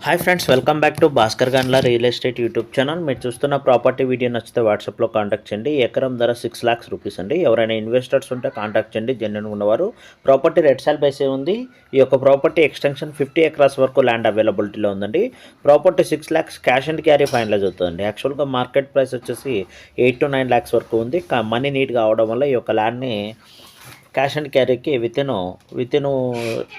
Hi friends, welcome back to Bhaskar Ganla real estate YouTube channel. మీరు చూస్తున్న property video నచ్చితే వాట్సాప్లో కాంటాక్ట్ చేయండి. ఎకరం ధర 6 lakhs రూపీస్ అండి. ఎవరైనా ఇన్వెస్టర్స్ ఉంటే కాంటాక్ట్ చేయండి. జెన్యున్ ఉన్నవారు. ప్రాపర్టీ రెడ్ సాల్ బేసే ఉంది. ఈ యొక్క ప్రాపర్టీ ఎక్స్టెన్షన్ 50 acres వరకు ల్యాండ్ అవైలబిలిటీలో ఉందండి. Property 6 lakhs cash and carry finalise అవుతుందండి. యాక్చువల్గా మార్కెట్ ప్రైస్ వచ్చేసి 8 to 9 lakhs వరకు ఉంది. మనీ నీట్గా అవడం వల్ల ఈ యొక్క ల్యాండ్ని క్యాష్ అండ్ క్యారీకి వితిన్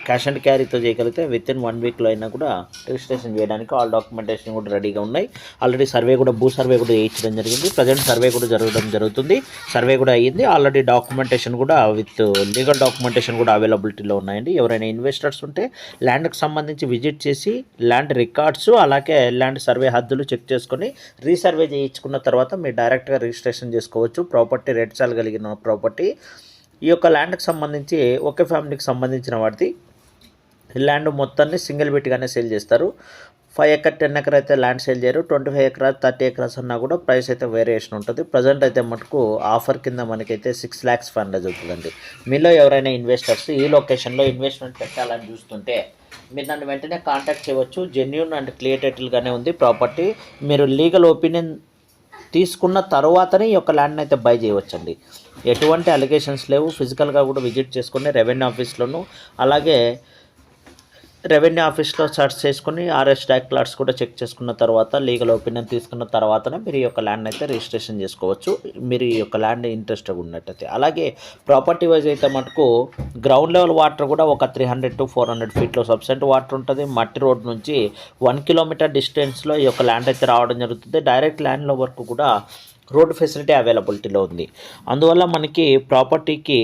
క్యాష్ అండ్ క్యారీతో చేయగలిగితే వితిన్ 1 weekలో అయినా కూడా రిజిస్ట్రేషన్ చేయడానికి ఆల్ డాక్యుమెంటేషన్ కూడా రెడీగా ఉన్నాయి. ఆల్రెడీ సర్వే కూడా భూ సర్వే కూడా చేయించడం జరిగింది. ప్రజెంట్ సర్వే కూడా జరుగుతుంది. సర్వే కూడా అయ్యింది. ఆల్రెడీ డాక్యుమెంటేషన్ కూడా విత్ లీగల్ డాక్యుమెంటేషన్ కూడా అవైలబిలిటీలో ఉన్నాయండి. ఎవరైనా ఇన్వెస్టర్స్ ఉంటే ల్యాండ్కి సంబంధించి విజిట్ చేసి ల్యాండ్ రికార్డ్స్ అలాగే ల్యాండ్ సర్వే హద్దులు చెక్ చేసుకొని రీసర్వే చేయించుకున్న తర్వాత మీరు డైరెక్ట్గా రిజిస్ట్రేషన్ చేసుకోవచ్చు. ప్రాపర్టీ రెడ్ సాల్ కలిగిన ప్రాపర్టీ. ఈ యొక్క ల్యాండ్కి సంబంధించి ఒకే ఫ్యామిలీకి సంబంధించిన వాటిది ల్యాండ్ మొత్తాన్ని సింగిల్ బిట్గానే సేల్ చేస్తారు. 5 acre 10 acre అయితే ల్యాండ్ సేల్ చేయరు. 25 acres 30 acres అన్నా కూడా ప్రైస్ అయితే వేరియేషన్ ఉంటుంది. ప్రజెంట్ అయితే మటుకు ఆఫర్ కింద మనకైతే 6 lakhs ఫైనలైజ్ అవుతుందండి. మీలో ఎవరైనా ఇన్వెస్టర్స్ ఈ లొకేషన్లో ఇన్వెస్ట్మెంట్ పెట్టాలని చూస్తుంటే మీరు నన్ను వెంటనే కాంటాక్ట్ చేయవచ్చు. జెన్యూన్ అండ్ క్లియర్ టైటిల్గానే ఉంది ప్రాపర్టీ. మీరు లీగల్ ఒపీనియన్ తీసుకున్న తర్వాతనే ఈ యొక్క ల్యాండ్ని అయితే బై చేయవచ్చండి. ఎటువంటి అలిగేషన్స్ లేవు. ఫిజికల్గా కూడా విజిట్ చేసుకుని రెవెన్యూ ఆఫీస్లోను అలాగే రెవెన్యూ ఆఫీస్లో సర్చ్ చేసుకుని ఆర్ఎస్ ట్యాక్స్ ప్లాట్స్ కూడా చెక్ చేసుకున్న తర్వాత లీగల్ ఒపీనియన్ తీసుకున్న తర్వాతనే మీరు ఈ యొక్క ల్యాండ్ అయితే రిజిస్ట్రేషన్ చేసుకోవచ్చు. మీరు ఈ యొక్క ల్యాండ్ ఇంట్రెస్ట్గా ఉన్నట్టయితే. అలాగే ప్రాపర్టీ వైజ్ అయితే మటుకు గ్రౌండ్ లెవెల్ వాటర్ కూడా ఒక 300 to 400 feet సబ్సెంట్ వాటర్ ఉంటుంది. మట్టి రోడ్ నుంచి 1 kilometer డిస్టెన్స్లో ఈ యొక్క ల్యాండ్ అయితే రావడం జరుగుతుంది. డైరెక్ట్ ల్యాండ్లో వరకు కూడా రోడ్ ఫెసిలిటీ అవైలబిలిటీలో ఉంది. అందువల్ల మనకి ప్రాపర్టీకి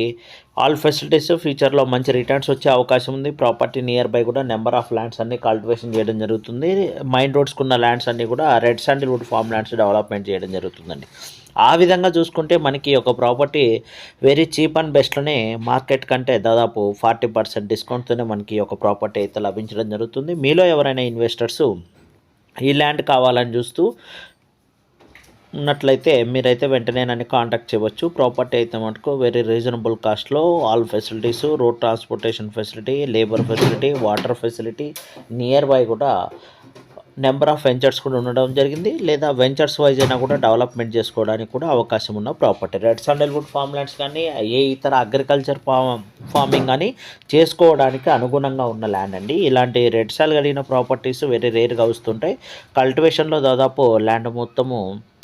ఆల్ ఫెసిలిటీస్ ఫ్యూచర్లో మంచి రిటర్న్స్ వచ్చే అవకాశం ఉంది. ప్రాపర్టీ నియర్ బై కూడా నెంబర్ ఆఫ్ ల్యాండ్స్ అన్ని కల్టివేషన్ చేయడం జరుగుతుంది. మైన్ రోడ్స్కున్న ల్యాండ్స్ అన్నీ కూడా red sandalwood farm lands development చేయడం జరుగుతుందండి. ఆ విధంగా చూసుకుంటే మనకి ఒక ప్రాపర్టీ వెరీ చీప్ అండ్ బెస్ట్లోనే మార్కెట్ కంటే దాదాపు 40% డిస్కౌంట్తోనే మనకి ఒక ప్రాపర్టీ అయితే లభించడం జరుగుతుంది. మీలో ఎవరైనా ఇన్వెస్టర్స్ ఈ ల్యాండ్ కావాలని చూస్తూ ఉన్నట్లయితే మీరైతే వెంటనే నన్ను కాంటాక్ట్ చేయవచ్చు. ప్రాపర్టీ అయితే మటుకు వెరీ రీజనబుల్ కాస్ట్లో all facilities, road transportation facility, labour facility, water facility, near by కూడా నెంబర్ ఆఫ్ వెంచర్స్ కూడా ఉండడం జరిగింది. లేదా వెంచర్స్ వైజ్ అయినా కూడా డెవలప్మెంట్ చేసుకోవడానికి కూడా అవకాశం ఉన్న property. Red sandalwood farm lands కానీ ఏ ఇతర అగ్రికల్చర్ ఫార్మింగ్ కానీ చేసుకోవడానికి అనుగుణంగా ఉన్న ల్యాండ్ అండి. ఇలాంటి రెడ్ సాల్ కలిగిన ప్రాపర్టీస్ వెరీ రేర్గా వస్తుంటాయి. కల్టివేషన్లో దాదాపు ల్యాండ్ మొత్తము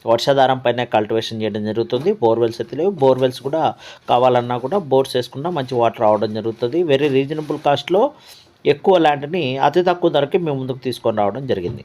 వర్షాధారం పైన కల్టివేషన్ చేయడం జరుగుతుంది. బోర్వెల్స్ అయితే లేవు. బోర్వెల్స్ కూడా కావాలన్నా కూడా బోర్స్ వేసుకున్నా మంచి వాటర్ రావడం జరుగుతుంది. వెరీ రీజనబుల్ కాస్ట్లో ఎక్కువ ల్యాండ్ని అతి తక్కువ ధరకి మేము ముందుకు తీసుకొని రావడం జరిగింది.